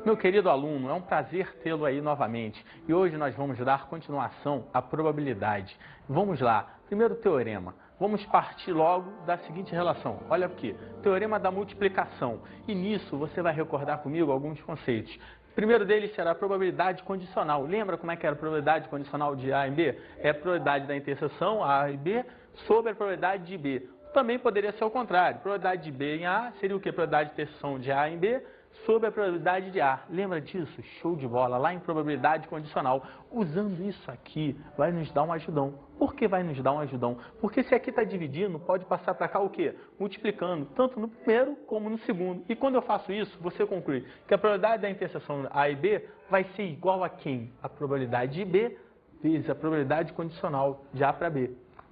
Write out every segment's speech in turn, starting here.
Meu querido aluno, é um prazer tê-lo aí novamente. E hoje nós vamos dar continuação à probabilidade. Vamos lá. Primeiro teorema. Vamos partir logo da seguinte relação. Olha aqui, teorema da multiplicação. E nisso você vai recordar comigo alguns conceitos. O primeiro deles será a probabilidade condicional. Lembra como é que era a probabilidade condicional de A e B? É a probabilidade da interseção A e B sobre a probabilidade de B. Também poderia ser o contrário. Probabilidade de B em A seria o quê? Probabilidade de interseção de A em B sobre a probabilidade de A. Lembra disso? Show de bola. Lá em probabilidade condicional. Usando isso aqui, vai nos dar um ajudão. Por que vai nos dar um ajudão? Porque se aqui está dividindo, pode passar para cá o quê? Multiplicando, tanto no primeiro como no segundo. E quando eu faço isso, você conclui que a probabilidade da interseção A e B vai ser igual a quem? A probabilidade de B vezes a probabilidade condicional de A para B.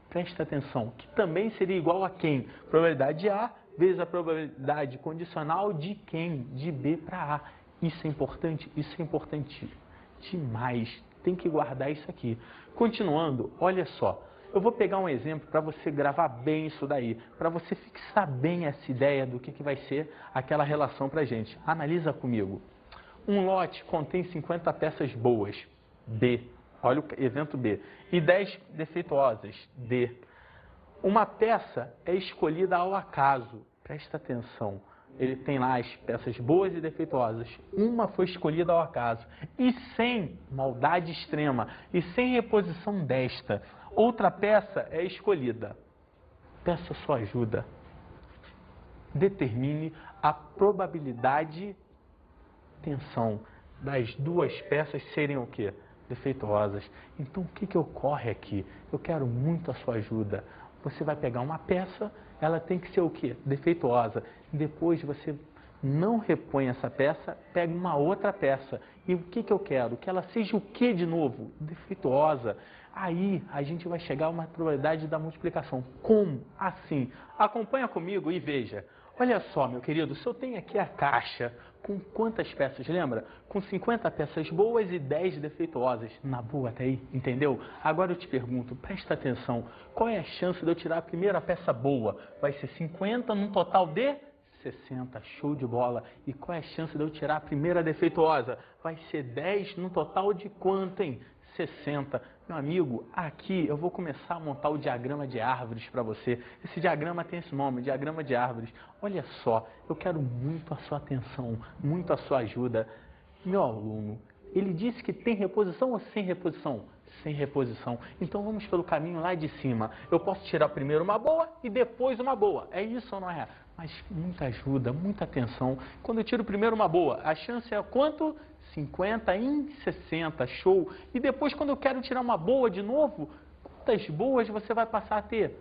Presta atenção, que também seria igual a quem? Probabilidade de A vezes a probabilidade condicional de quem? De B para A. Isso é importante? Isso é importante demais. Tem que guardar isso aqui. Continuando, olha só. Eu vou pegar um exemplo para você gravar bem isso daí, para você fixar bem essa ideia do que vai ser aquela relação para a gente. Analisa comigo. Um lote contém 50 peças boas, B. Olha o evento B. E 10 defeituosas, D. Uma peça é escolhida ao acaso. Presta atenção. Ele tem lá as peças boas e defeituosas. Uma foi escolhida ao acaso. E sem maldade extrema. E sem reposição desta. Outra peça é escolhida. Peço sua ajuda. Determine a probabilidade, atenção, das duas peças serem o quê? Defeituosas. Então, o que ocorre aqui? Eu quero muito a sua ajuda. Você vai pegar uma peça, ela tem que ser o quê? Defeituosa. Depois você não repõe essa peça, pega uma outra peça. E o que eu quero? Que ela seja o quê de novo? Defeituosa. Aí a gente vai chegar a uma probabilidade da multiplicação. Como? Assim. Acompanha comigo e veja. Olha só, meu querido, se eu tenho aqui a caixa com quantas peças, lembra? Com 50 peças boas e 10 defeituosas. Na boa até aí, entendeu? Agora eu te pergunto, presta atenção, qual é a chance de eu tirar a primeira peça boa? Vai ser 50 num total de 60, show de bola. E qual é a chance de eu tirar a primeira defeituosa? Vai ser 10 num total de quanto, hein? 60. Meu amigo, aqui eu vou começar a montar o diagrama de árvores para você. Esse diagrama tem esse nome, diagrama de árvores. Olha só, eu quero muito a sua atenção, muito a sua ajuda. Meu aluno, ele disse que tem reposição ou sem reposição? Sem reposição. Então vamos pelo caminho lá de cima. Eu posso tirar primeiro uma boa e depois uma boa. É isso ou não é? Mas muita ajuda, muita atenção. Quando eu tiro primeiro uma boa, a chance é quanto? 50 em 60, show. E depois, quando eu quero tirar uma boa de novo, quantas boas você vai passar a ter?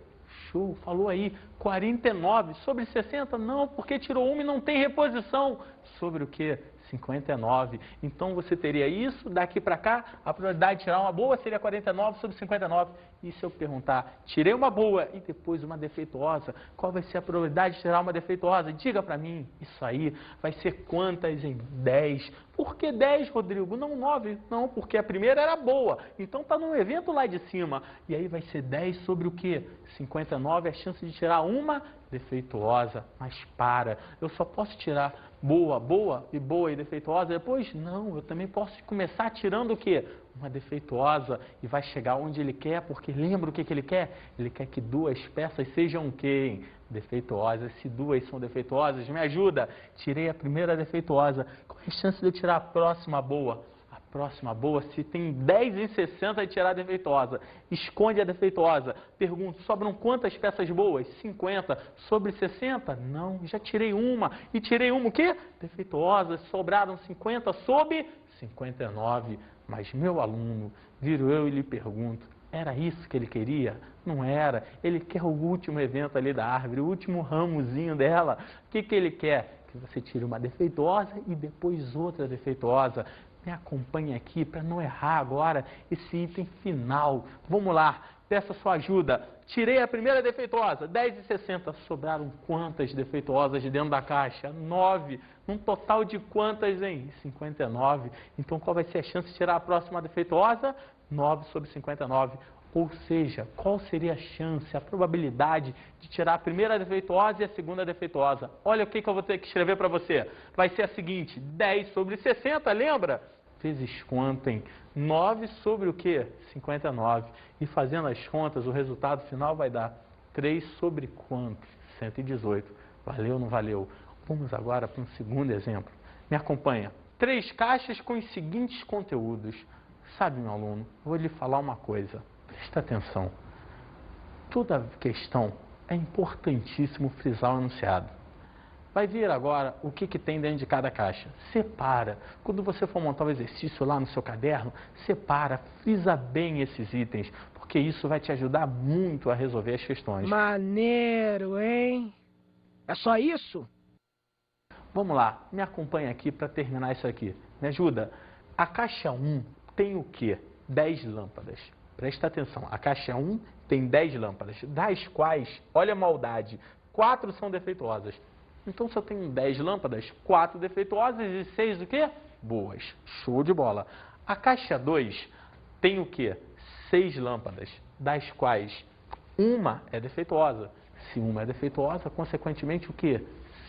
Show, falou aí, 49. Sobre 60? Não, porque tirou uma e não tem reposição. Sobre o quê? 59. Então, você teria isso, daqui para cá, a probabilidade de tirar uma boa seria 49 sobre 59. E se eu perguntar, tirei uma boa e depois uma defeituosa, qual vai ser a probabilidade de tirar uma defeituosa? Diga para mim, isso aí vai ser quantas em 10? Por que 10, Rodrigo? Não 9? Não, porque a primeira era boa. Então, está no evento lá de cima. E aí vai ser 10 sobre o quê? 59, a chance de tirar uma defeituosa. Mas para, eu só posso tirar boa, boa e defeituosa depois? Não, eu também posso começar tirando o quê? Uma defeituosa e vai chegar onde ele quer, porque lembra o que ele quer? Ele quer que duas peças sejam o quê? Defeituosas. Se duas são defeituosas, me ajuda. Tirei a primeira defeituosa. Qual é a chance de eu tirar a próxima boa? A próxima boa, se tem 10 em 60 de tirar a defeituosa. Esconde a defeituosa. Pergunto, sobram quantas peças boas? 50. Sobre 60? Não, já tirei uma. E tirei uma o quê? Defeituosa. Sobraram 50 sobre 59. Mas meu aluno, viro eu e lhe pergunto, era isso que ele queria? Não era. Ele quer o último evento ali da árvore, o último ramozinho dela. O que ele quer? Que você tire uma defeituosa e depois outra defeituosa. Me acompanhe aqui para não errar agora esse item final. Vamos lá, peça sua ajuda. Tirei a primeira defeituosa, 10 e 60. Sobraram quantas defeituosas dentro da caixa? 9. Um total de quantas, hein? 59. Então, qual vai ser a chance de tirar a próxima defeituosa? 9 sobre 59. Ou seja, qual seria a chance, a probabilidade de tirar a primeira defeituosa e a segunda defeituosa? Olha o que eu vou ter que escrever para você. Vai ser a seguinte, 10 sobre 60, lembra? Vezes quanto, hein? 9 sobre o quê? 59. E fazendo as contas, o resultado final vai dar 3 sobre quanto? 118. Valeu ou não valeu? Vamos agora para um segundo exemplo. Me acompanha. 3 caixas com os seguintes conteúdos. Sabe, meu aluno, vou lhe falar uma coisa. Presta atenção. Toda questão é importantíssimo frisar o enunciado. Vai ver agora o que tem dentro de cada caixa. Separa. Quando você for montar o exercício lá no seu caderno, separa, frisa bem esses itens, porque isso vai te ajudar muito a resolver as questões. Maneiro, hein? É só isso? Vamos lá, me acompanha aqui para terminar isso aqui. Me ajuda. A caixa 1 tem o quê? 10 lâmpadas. Presta atenção, a caixa 1 tem 10 lâmpadas, das quais, olha a maldade, 4 são defeituosas. Então, se eu tenho 10 lâmpadas, 4 defeituosas e 6 o quê? Boas. Show de bola. A caixa 2 tem o quê? 6 lâmpadas, das quais uma é defeituosa. Se uma é defeituosa, consequentemente o quê?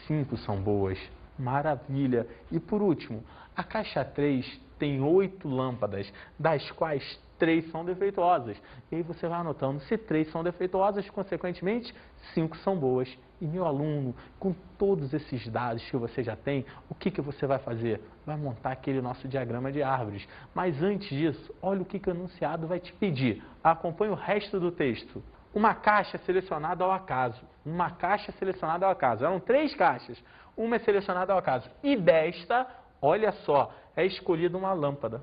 5 são boas. Maravilha. E por último, a caixa 3 tem 8 lâmpadas, das quais 3 são defeituosas. E aí você vai anotando, se 3 são defeituosas, consequentemente, 5 são boas. E meu aluno, com todos esses dados que você já tem, o que você vai fazer? Vai montar aquele nosso diagrama de árvores. Mas antes disso, olha o que o enunciado vai te pedir. Acompanhe o resto do texto. Uma caixa selecionada ao acaso. Uma caixa selecionada ao acaso. Eram 3 caixas. Uma é selecionada ao acaso. E desta, olha só, é escolhida uma lâmpada.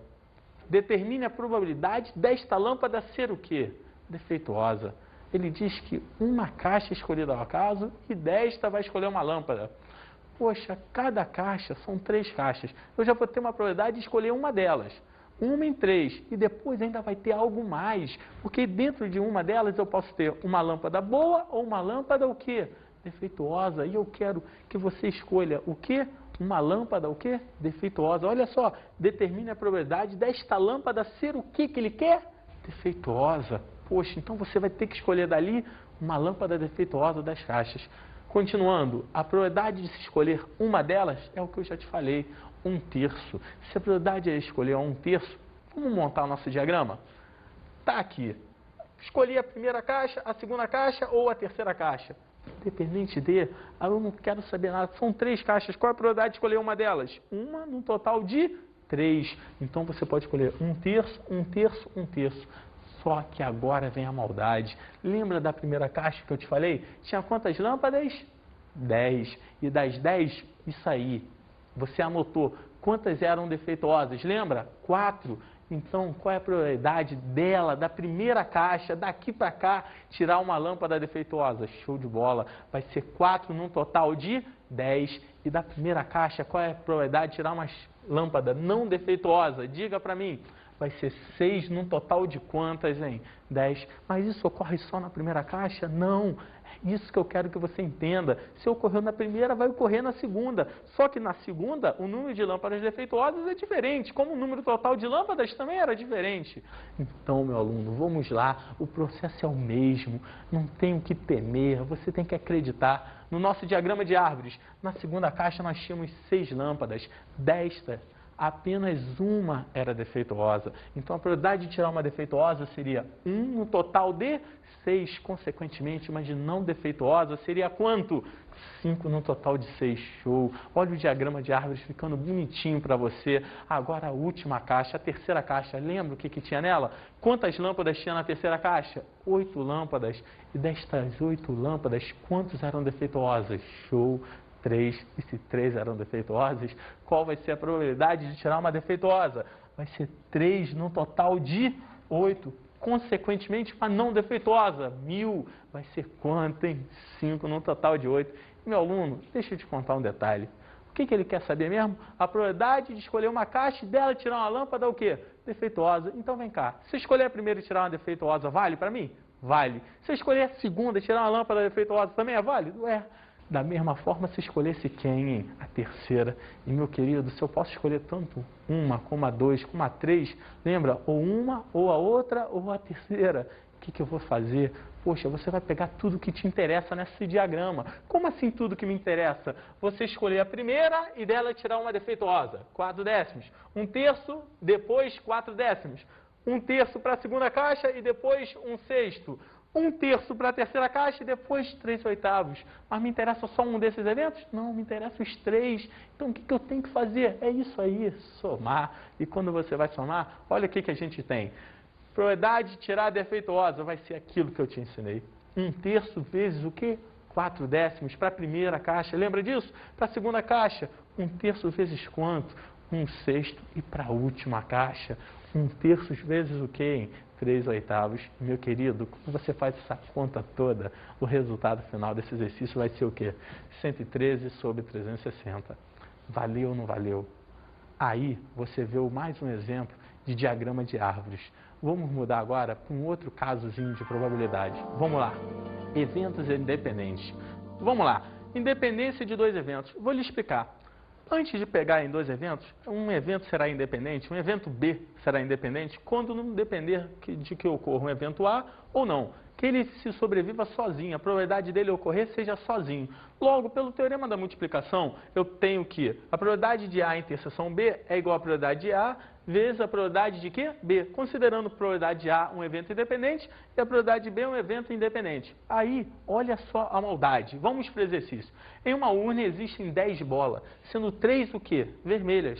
Determine a probabilidade desta lâmpada ser o quê? Defeituosa. Ele diz que uma caixa é escolhida ao acaso e desta vai escolher uma lâmpada. Poxa, cada caixa são 3 caixas. Eu já vou ter uma probabilidade de escolher uma delas. Uma em 3. E depois ainda vai ter algo mais. Porque dentro de uma delas eu posso ter uma lâmpada boa ou uma lâmpada o quê? Defeituosa. E eu quero que você escolha o quê? Uma lâmpada o quê? Defeituosa. Olha só, determine a probabilidade desta lâmpada ser o que ele quer? Defeituosa. Poxa, então você vai ter que escolher dali uma lâmpada defeituosa das caixas. Continuando, a probabilidade de se escolher uma delas é o que eu já te falei, 1/3. Se a probabilidade é escolher 1/3, vamos montar o nosso diagrama? Tá aqui. Escolhi a primeira caixa, a segunda caixa ou a terceira caixa. Independente de, eu não quero saber nada. São 3 caixas. Qual é a probabilidade de escolher uma delas? Uma num total de 3. Então você pode escolher 1/3, 1/3, 1/3. Só que agora vem a maldade. Lembra da primeira caixa que eu te falei? Tinha quantas lâmpadas? 10. E das 10, isso aí. Você anotou quantas eram defeituosas? Lembra? 4. Então, qual é a probabilidade dela, da primeira caixa, daqui para cá, tirar uma lâmpada defeituosa? Show de bola. Vai ser 4 num total de 10. E da primeira caixa, qual é a probabilidade de tirar uma lâmpada não defeituosa? Diga para mim. Vai ser 6 num total de quantas, hein? 10. Mas isso ocorre só na primeira caixa? Não. É isso que eu quero que você entenda. Se ocorreu na primeira, vai ocorrer na segunda. Só que na segunda, o número de lâmpadas defeituosas é diferente, como o número total de lâmpadas também era diferente. Então, meu aluno, vamos lá. O processo é o mesmo. Não tem o que temer. Você tem que acreditar. No nosso diagrama de árvores, na segunda caixa nós tínhamos 6 lâmpadas. Desta, apenas uma era defeituosa. Então, a probabilidade de tirar uma defeituosa seria 1 no total de 6. Consequentemente, uma de não defeituosa seria quanto? 5 no total de 6. Show! Olha o diagrama de árvores ficando bonitinho para você. Agora a última caixa, a terceira caixa. Lembra o que tinha nela? Quantas lâmpadas tinha na terceira caixa? 8 lâmpadas. E destas 8 lâmpadas, quantas eram defeituosas? Show! 3, e se 3 eram defeituosas, qual vai ser a probabilidade de tirar uma defeituosa? Vai ser 3 num total de 8. Consequentemente, uma não defeituosa, 1000, vai ser quanto, hein? 5 num total de 8. Meu aluno, deixa eu te contar um detalhe. O que ele quer saber mesmo? A probabilidade de escolher uma caixa e dela tirar uma lâmpada é o quê? Defeituosa. Então vem cá, se eu escolher a primeira e tirar uma defeituosa, vale para mim? Vale. Se eu escolher a segunda e tirar uma lâmpada defeituosa, também é válido? É. Da mesma forma, se escolhesse quem, hein? A terceira. E, meu querido, se eu posso escolher tanto uma, como a 2, como a 3, lembra? Ou uma, ou a outra, ou a terceira. que eu vou fazer? Poxa, você vai pegar tudo que te interessa nesse diagrama. Como assim tudo que me interessa? Você escolher a primeira e dela tirar uma defeituosa. 4 décimos. 1/3, depois 4 décimos. 1/3 para a segunda caixa e depois 1/6. 1/3 para a terceira caixa e depois 3/8. Mas me interessa só um desses eventos? Não, me interessa os 3. Então o que eu tenho que fazer? É isso aí, somar. E quando você vai somar, olha o que a gente tem. Probabilidade de tirar a defeituosa vai ser aquilo que eu te ensinei. 1/3 vezes o quê? 4 décimos para a primeira caixa. Lembra disso? Para a segunda caixa, 1/3 vezes quanto? 1/6. E para a última caixa, 1/3 vezes o quê? 3/8. Meu querido, quando você faz essa conta toda, o resultado final desse exercício vai ser o quê? 113 sobre 360. Valeu ou não valeu? Aí você vê mais um exemplo de diagrama de árvores. Vamos mudar agora para um outro casozinho de probabilidade. Vamos lá. Eventos independentes. Vamos lá. Independência de 2 eventos. Vou lhe explicar. Antes de pegar em 2 eventos, um evento será independente, um evento B será independente quando não depender de que ocorra um evento A ou não. Que ele se sobreviva sozinho, a probabilidade dele ocorrer seja sozinho. Logo, pelo teorema da multiplicação, eu tenho que a probabilidade de A interseção B é igual à probabilidade de A vezes a probabilidade de quê? B, considerando a probabilidade de A um evento independente e a probabilidade de B um evento independente. Aí, olha só a maldade. Vamos para o exercício. Em uma urna existem 10 bolas, sendo 3 o quê? Vermelhas.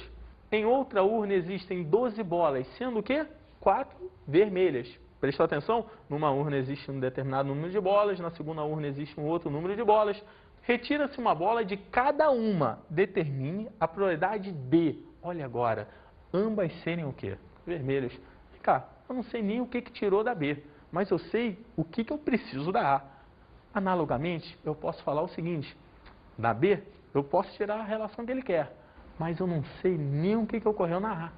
Em outra urna existem 12 bolas, sendo o quê? 4 vermelhas. Prestou atenção? Numa urna existe um determinado número de bolas, na segunda urna existe um outro número de bolas. Retira-se uma bola de cada uma. Determine a probabilidade B. Olha agora, ambas serem o quê? Vermelhas. Vem cá, eu não sei nem o que tirou da B, mas eu sei o que eu preciso da A. Analogamente, eu posso falar o seguinte, da B, eu posso tirar a relação que ele quer, mas eu não sei nem o que ocorreu na A.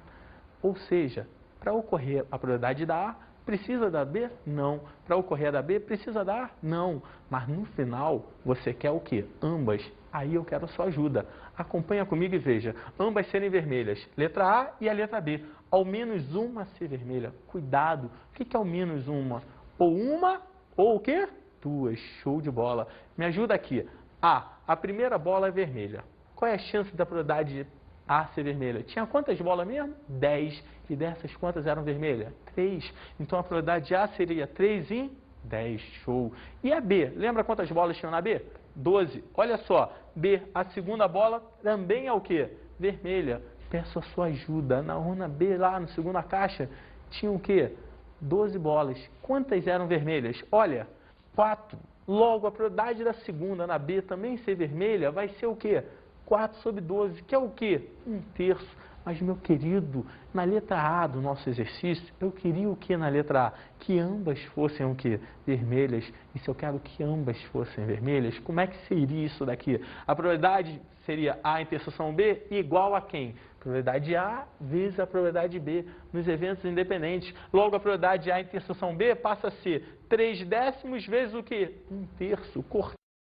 Ou seja, para ocorrer a probabilidade da A, precisa da B? Não. Para ocorrer a da B, precisa da A? Não. Mas no final, você quer o quê? Ambas. Aí eu quero a sua ajuda. Acompanha comigo e veja. Ambas serem vermelhas. Letra A e a letra B. Ao menos uma ser vermelha. Cuidado. O que é ao menos uma? Ou uma, ou o quê? 2. Show de bola. Me ajuda aqui. A primeira bola é vermelha. Qual é a chance da probabilidade de A ser vermelha? Tinha quantas bolas mesmo? 10. E dessas quantas eram vermelhas? 3. Então a probabilidade de A seria 3 em 10. Show. E a B? Lembra quantas bolas tinham na B? 12. Olha só. B, a segunda bola também é o quê? Vermelha. Peço a sua ajuda. Na urna B, lá na segunda caixa, tinha o quê? 12 bolas. Quantas eram vermelhas? Olha, 4. Logo, a probabilidade da segunda na B também ser vermelha vai ser o quê? 4 sobre 12, que é o quê? 1/3. Mas, meu querido, na letra A do nosso exercício, eu queria o que na letra A? Que ambas fossem o quê? Vermelhas. E se eu quero que ambas fossem vermelhas, como é que seria isso daqui? A probabilidade seria A interseção B igual a quem? Probabilidade A vezes a probabilidade B nos eventos independentes. Logo, a probabilidade de A interseção B passa a ser 3 décimos vezes o quê? 1/3.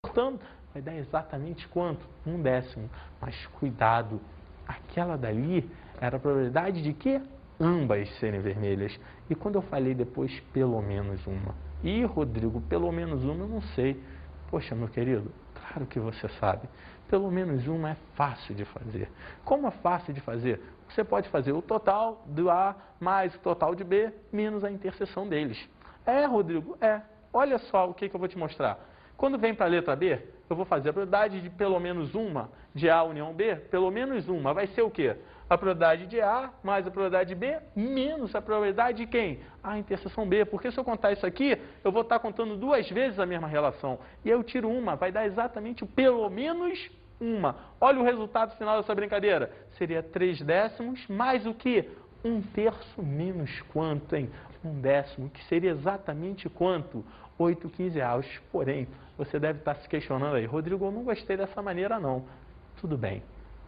Cortando, vai dar exatamente quanto? 1 décimo. Mas cuidado. Aquela dali era a probabilidade de que ambas serem vermelhas. E quando eu falei depois, pelo menos uma. Ih, Rodrigo, pelo menos uma eu não sei. Poxa, meu querido, claro que você sabe. Pelo menos uma é fácil de fazer. Como é fácil de fazer? Você pode fazer o total do A mais o total de B menos a interseção deles. É, Rodrigo, é. Olha só o que eu vou te mostrar. Quando vem para a letra B, eu vou fazer a probabilidade de pelo menos uma de A união B, pelo menos uma. Vai ser o quê? A probabilidade de A mais a probabilidade de B menos a probabilidade de quem? A interseção B. Porque se eu contar isso aqui, eu vou estar contando 2 vezes a mesma relação. E aí eu tiro uma, vai dar exatamente o pelo menos uma. Olha o resultado final dessa brincadeira. Seria 3 décimos mais o quê? 1/3 menos quanto, hein? 1 décimo, que seria exatamente quanto? 8/15. Porém, você deve estar se questionando aí, Rodrigo, eu não gostei dessa maneira não. Tudo bem.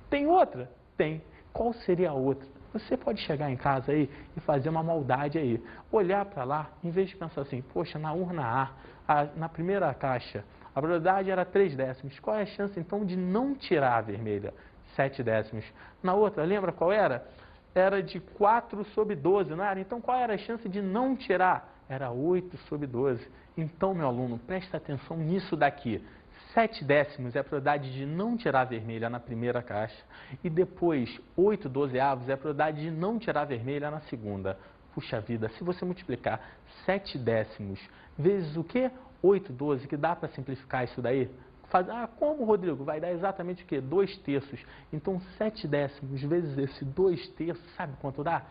Tem outra? Tem. Qual seria a outra? Você pode chegar em casa aí e fazer uma maldade aí. Olhar para lá, em vez de pensar assim, poxa, na urna A, na primeira caixa, a probabilidade era 3 décimos. Qual é a chance então de não tirar a vermelha? 7 décimos. Na outra, lembra qual era? Era de 4 sobre 12, não era? Então qual era a chance de não tirar? era 8 sobre 12. Então, meu aluno, presta atenção nisso daqui. 7 décimos é a probabilidade de não tirar a vermelha na primeira caixa. E depois, 8 dozeavos é a probabilidade de não tirar a vermelha na segunda. Puxa vida, se você multiplicar 7 décimos vezes o quê? 8, 12, que dá para simplificar isso daí? Como, Rodrigo? Vai dar exatamente o quê? 2 terços. Então, 7 décimos vezes esse 2 terços, sabe quanto dá?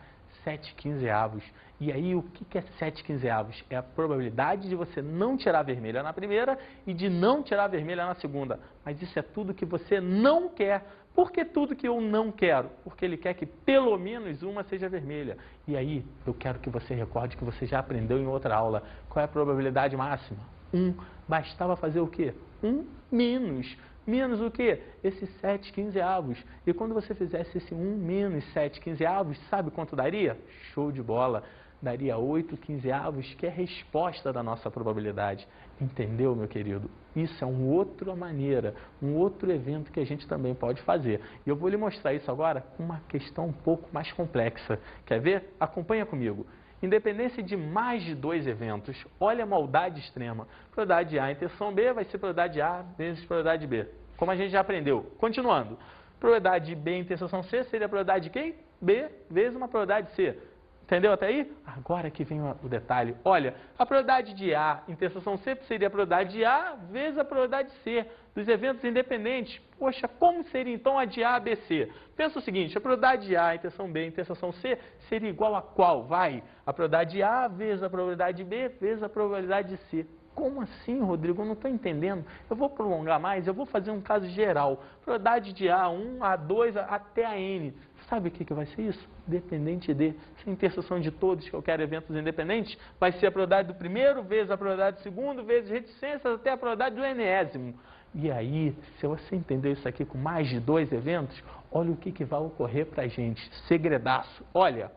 7 quinzeavos. E aí, o que é 7 quinzeavos? É a probabilidade de você não tirar a vermelha na primeira e de não tirar a vermelha na segunda. Mas isso é tudo que você não quer. Por que tudo que eu não quero? Porque ele quer que pelo menos uma seja vermelha. E aí, eu quero que você recorde que você já aprendeu em outra aula. Qual é a probabilidade máxima? 1. Bastava fazer o quê? 1 menos. Menos o quê? Esses 7 quinzeavos. E quando você fizesse esse 1 menos 7 quinzeavos, sabe quanto daria? Show de bola! Daria 8 quinzeavos, que é a resposta da nossa probabilidade. Entendeu, meu querido? Isso é uma outra maneira, um outro evento que a gente também pode fazer. E eu vou lhe mostrar isso agora com uma questão um pouco mais complexa. Quer ver? Acompanha comigo. Independência de mais de 2 eventos, olha a maldade extrema. Probabilidade de A interseção B vai ser probabilidade de A vezes probabilidade de B. Como a gente já aprendeu. Continuando. Probabilidade de B interseção C seria a probabilidade de quem? B vezes uma probabilidade de C. Entendeu até aí? Agora que vem o detalhe. Olha, a probabilidade de A interseção C seria a probabilidade de A vezes a probabilidade de C dos eventos independentes. Poxa, como seria então a de A, B, C? Pensa o seguinte, a probabilidade de A interseção B interseção C seria igual a qual? Vai, a probabilidade de A vezes a probabilidade de B vezes a probabilidade de C. Como assim, Rodrigo? Eu não estou entendendo. Eu vou prolongar mais, eu vou fazer um caso geral. Probabilidade de A1, A2, até a N. Sabe o que vai ser isso? Dependente de. Se a interseção de todos, que eu quero eventos independentes, vai ser a probabilidade do primeiro vezes a probabilidade do segundo, vezes reticências, até a probabilidade do enésimo. E aí, se você entender isso aqui com mais de 2 eventos, olha o que vai ocorrer para a gente. Segredaço. Olha,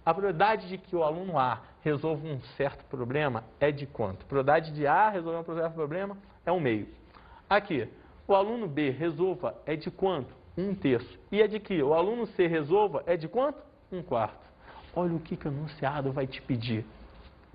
a probabilidade de que o aluno A resolva um certo problema é de quanto? A probabilidade de A resolver um certo problema é 1/2. Aqui, o aluno B resolva é de quanto? 1/3. E a de que o aluno C resolva é de quanto? 1/4. Olha o que o enunciado vai te pedir.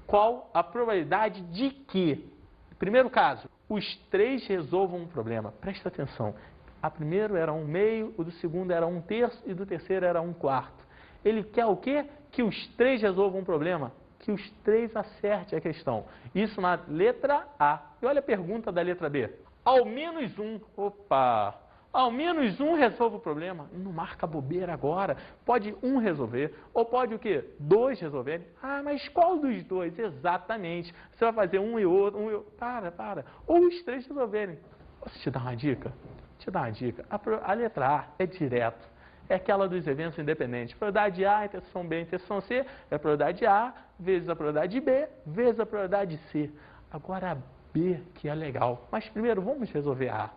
Qual a probabilidade de que, primeiro caso, os 3 resolvam um problema? Presta atenção. A primeiro era 1/2, o do segundo era 1/3 e do terceiro era 1/4. Ele quer o quê? Que os 3 resolvam um problema. Que os 3 acertem a questão. Isso na letra A. E olha a pergunta da letra B. Ao menos um. Opa! Ao menos um resolve o problema. Não marca bobeira agora. Pode um resolver. Ou pode o quê? 2 resolverem. Ah, mas qual dos 2? Exatamente. Você vai fazer um e outro. Para. Ou os 3 resolverem. Posso te dar uma dica? Te dar uma dica. A letra A é direto. É aquela dos eventos independentes. Probabilidade de A, interseção B, interseção C, é a probabilidade de A vezes a probabilidade de B, vezes a probabilidade de C. Agora a B, que é legal. Mas primeiro, vamos resolver a A.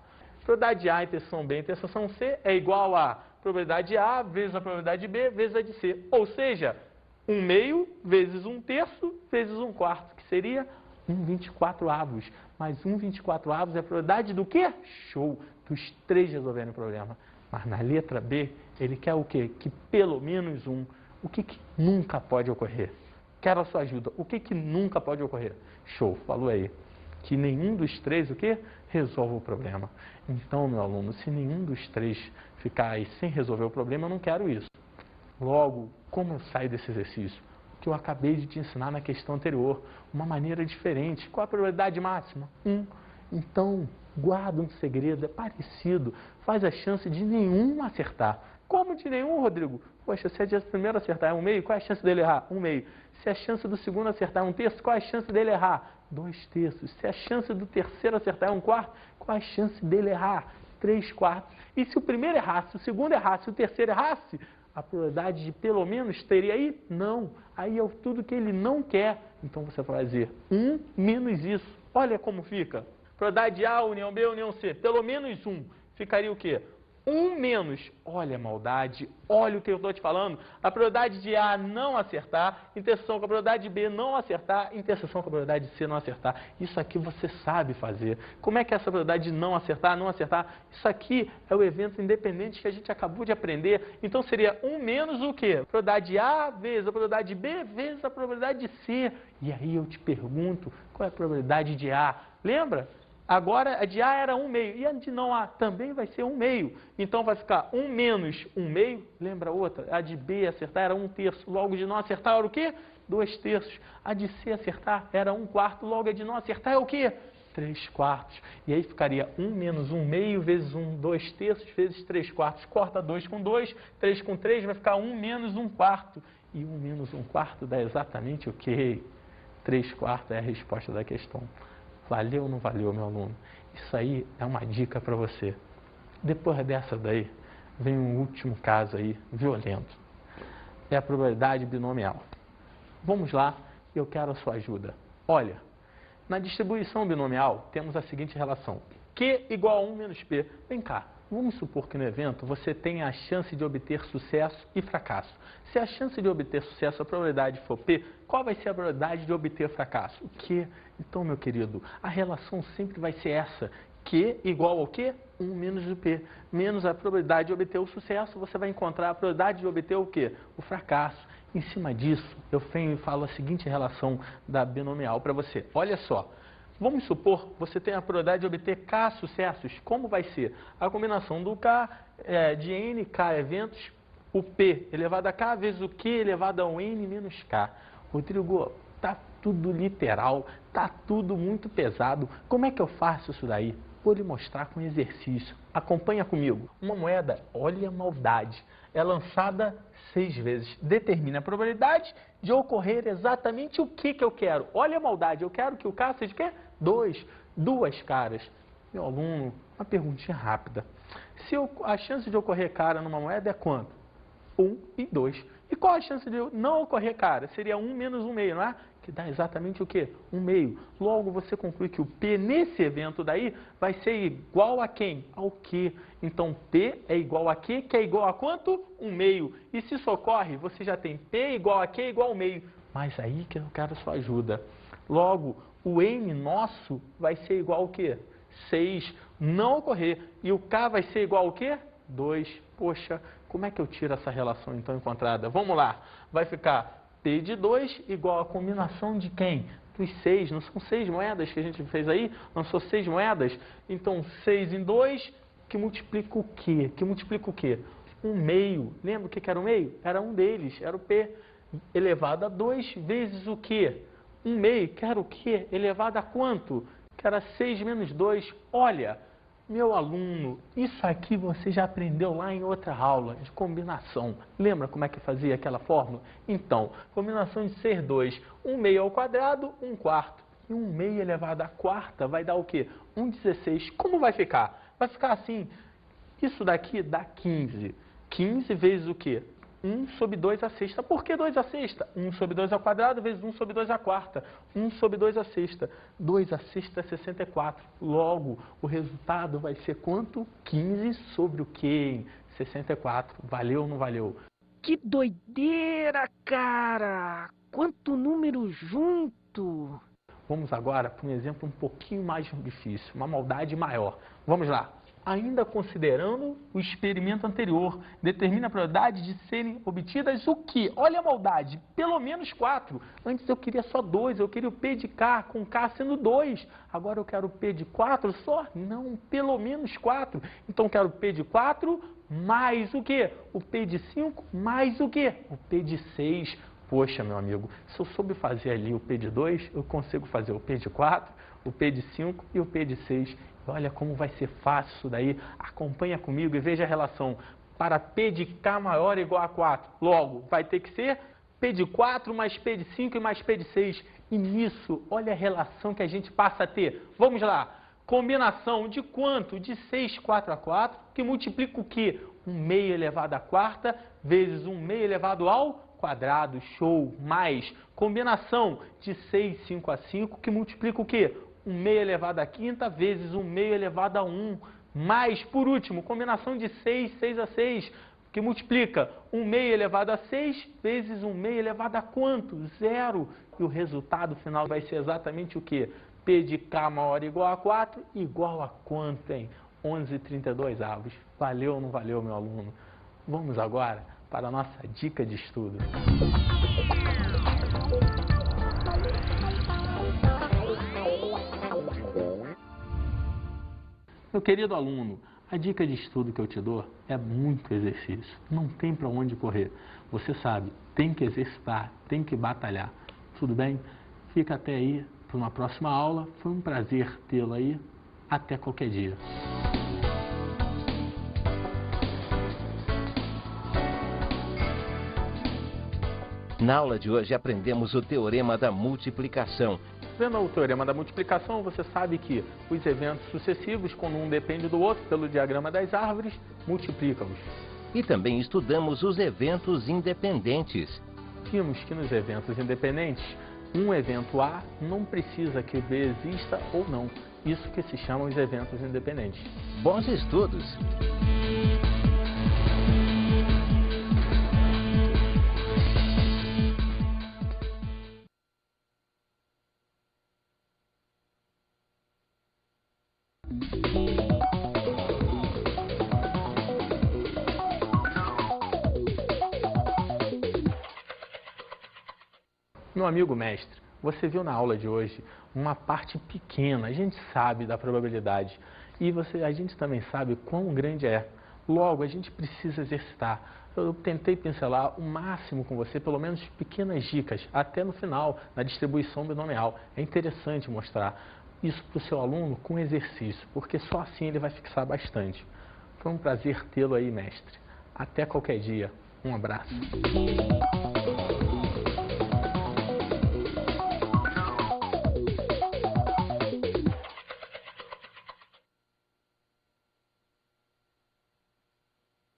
Probabilidade de A, interseção B, interseção C é igual a probabilidade de A vezes a probabilidade de B, vezes a de C. Ou seja, 1/2 vezes 1/3 vezes 1/4, que seria 1/24. Mas 1/24 é a probabilidade do quê? Show! Dos 3 resolverem o problema. Mas na letra B, ele quer o quê? Que pelo menos um. O que nunca pode ocorrer? Quero a sua ajuda. O que nunca pode ocorrer? Show, falou aí. Que nenhum dos 3, o quê? Resolve o problema. Então, meu aluno, se nenhum dos 3 ficar aí sem resolver o problema, eu não quero isso. Logo, como eu saio desse exercício? O que eu acabei de te ensinar na questão anterior. Uma maneira diferente. Qual a probabilidade máxima? 1. Então, guarda um segredo, é parecido. Faz a chance de nenhum acertar. Como de nenhum, Rodrigo? Poxa, se a primeiro acertar é 1/2, qual é a chance dele errar? 1/2. Se a chance do segundo acertar é 1/3, qual é a chance dele errar? 2/3. Se a chance do terceiro acertar é 1/4, qual é a chance dele errar? 3/4. E se o primeiro errasse, o segundo errasse, o terceiro errasse, a probabilidade de pelo menos teria aí? Não. Aí é tudo que ele não quer. Então você vai fazer 1 menos isso. Olha como fica. Probabilidade de A, união B, união C. Pelo menos 1. Ficaria o quê? 1 menos, olha a maldade, olha o que eu estou te falando, a probabilidade de A não acertar, interseção com a probabilidade de B não acertar, interseção com a probabilidade de C não acertar. Isso aqui você sabe fazer. Como é que é essa probabilidade de não acertar, não acertar? Isso aqui é o evento independente que a gente acabou de aprender. Então seria 1 menos o quê? A probabilidade de A vezes a probabilidade de B vezes a probabilidade de C. E aí eu te pergunto, qual é a probabilidade de A? Lembra? Agora, a de A era 1 meio, e a de não A também vai ser 1 meio. Então, vai ficar 1 menos 1 meio, lembra outra? A de B acertar era 1 terço, logo de não acertar era o quê? 2 terços. A de C acertar era 1 quarto, logo a de não acertar é o quê? 3 quartos. E aí ficaria 1 menos 1 meio vezes 1, 2 terços, vezes 3 quartos. Corta 2 com 2, 3 com 3, vai ficar 1 menos 1 quarto. E 1 menos 1 quarto dá exatamente o quê? 3 quartos é a resposta da questão. Valeu ou não valeu, meu aluno? Isso aí é uma dica para você. Depois dessa daí, vem um último caso aí, violento. É a probabilidade binomial. Vamos lá, eu quero a sua ajuda. Olha, na distribuição binomial, temos a seguinte relação. Q igual a 1 menos P. Vem cá, vamos supor que no evento você tenha a chance de obter sucesso e fracasso. Se a chance de obter sucesso, a probabilidade for P, qual vai ser a probabilidade de obter fracasso? O Q. Então, meu querido, a relação sempre vai ser essa. Q igual ao quê? 1 menos o P. Menos a probabilidade de obter o sucesso, você vai encontrar a probabilidade de obter o quê? O fracasso. Em cima disso, eu falo a seguinte relação da binomial para você. Olha só. Vamos supor que você tem a probabilidade de obter K sucessos. Como vai ser? A combinação do K de N, K eventos, o P elevado a K vezes o Q elevado ao N menos K. Rodrigo, tá tudo literal, tá tudo muito pesado. Como é que eu faço isso daí? Vou lhe mostrar com exercício. Acompanha comigo. Uma moeda, olha a maldade, é lançada 6 vezes. Determina a probabilidade de ocorrer exatamente o que eu quero. Olha a maldade, eu quero que o K seja o quê? 2. 2 caras. Meu aluno, uma perguntinha rápida. Se a chance de ocorrer cara numa moeda é quanto? 1 e 2. E qual a chance de não ocorrer cara? Seria 1 menos 1 meio, não é? Que dá exatamente o quê? 1 meio. Logo, você conclui que o P nesse evento daí vai ser igual a quem? Ao Q. Então, P é igual a Q, que é igual a quanto? 1 meio. E se isso ocorre, você já tem P igual a Q igual ao meio. Mas aí que eu quero sua ajuda. Logo, o N nosso vai ser igual ao quê? 6. Não ocorrer. E o K vai ser igual ao quê? 2. Poxa, como é que eu tiro essa relação então encontrada? Vamos lá. Vai ficar P de 2 igual a combinação de quem? Dos 6. Não são 6 moedas que a gente fez aí? Não são 6 moedas? Então, 6 em 2, que multiplica o quê? Que multiplica o quê? 1 meio. Lembra o que era o meio? Era um deles, era o P elevado a 2 vezes o quê? 1 meio, que era o quê? Elevado a quanto? Que era 6 menos 2. Olha, meu aluno, isso aqui você já aprendeu lá em outra aula de combinação. Lembra como é que fazia aquela fórmula? Então, combinação de ser 2, 1 meio ao quadrado, 1 quarto. E 1 meio elevado à quarta vai dar o quê? 1/16. Como vai ficar? Vai ficar assim, isso daqui dá 15. 15 vezes o quê? 1 sobre 2 à sexta. Por que 2 à sexta? 1 sobre 2 ao quadrado vezes 1 sobre 2 à quarta. 1 sobre 2 à sexta. 2 à sexta é 64. Logo, o resultado vai ser quanto? 15 sobre o quê? 64. Valeu ou não valeu? Que doideira, cara! Quanto número junto! Vamos agora para um exemplo um pouquinho mais difícil, uma maldade maior. Vamos lá. Ainda considerando o experimento anterior, determina a probabilidade de serem obtidas o quê? Olha a maldade, pelo menos 4. Antes eu queria só 2, eu queria o P de K, com K sendo 2. Agora eu quero o P de 4 só? Não, pelo menos 4. Então eu quero o P de 4 mais o quê? O P de 5 mais o quê? O P de 6. Poxa, meu amigo, se eu soube fazer ali o P de 2, eu consigo fazer o P de 4, o P de 5 e o P de 6. Olha como vai ser fácil isso daí. Acompanha comigo e veja a relação. Para P de K maior ou igual a 4. Logo, vai ter que ser P de 4 mais P de 5 e mais P de 6. E nisso, olha a relação que a gente passa a ter. Vamos lá. Combinação de quanto? De 6, 4 a 4, que multiplica o quê? 1 meio elevado à quarta vezes 1 meio elevado ao quadrado. Show. Mais combinação de 6, 5 a 5, que multiplica o quê? 1 meio elevado à quinta vezes 1 meio elevado a 1. mais, por último, combinação de 6, 6 a 6, que multiplica 1 meio elevado a 6 vezes 1 meio elevado a quanto? 0. E o resultado final vai ser exatamente o quê? P de K maior ou igual a 4, igual a quanto, hein? 11,32 avos. Valeu ou não valeu, meu aluno? Vamos agora para a nossa dica de estudo. Meu querido aluno, a dica de estudo que eu te dou é muito exercício. Não tem para onde correr. Você sabe, tem que exercitar, tem que batalhar. Tudo bem? Fica até aí para uma próxima aula. Foi um prazer tê-lo aí. Até qualquer dia. Na aula de hoje aprendemos o teorema da multiplicação. Vendo o teorema da multiplicação, você sabe que os eventos sucessivos, quando um depende do outro, pelo diagrama das árvores, multiplicam-os. E também estudamos os eventos independentes. Vimos que nos eventos independentes, um evento A não precisa que o B exista ou não. Isso que se chama os eventos independentes. Bons estudos! Meu amigo mestre, você viu na aula de hoje uma parte pequena, a gente sabe da probabilidade e a gente também sabe quão grande é. Logo, a gente precisa exercitar. Eu tentei pincelar o máximo com você, pelo menos pequenas dicas, até no final, na distribuição binomial. É interessante mostrar isso para o seu aluno com exercício, porque só assim ele vai fixar bastante. Foi um prazer tê-lo aí, mestre. Até qualquer dia. Um abraço.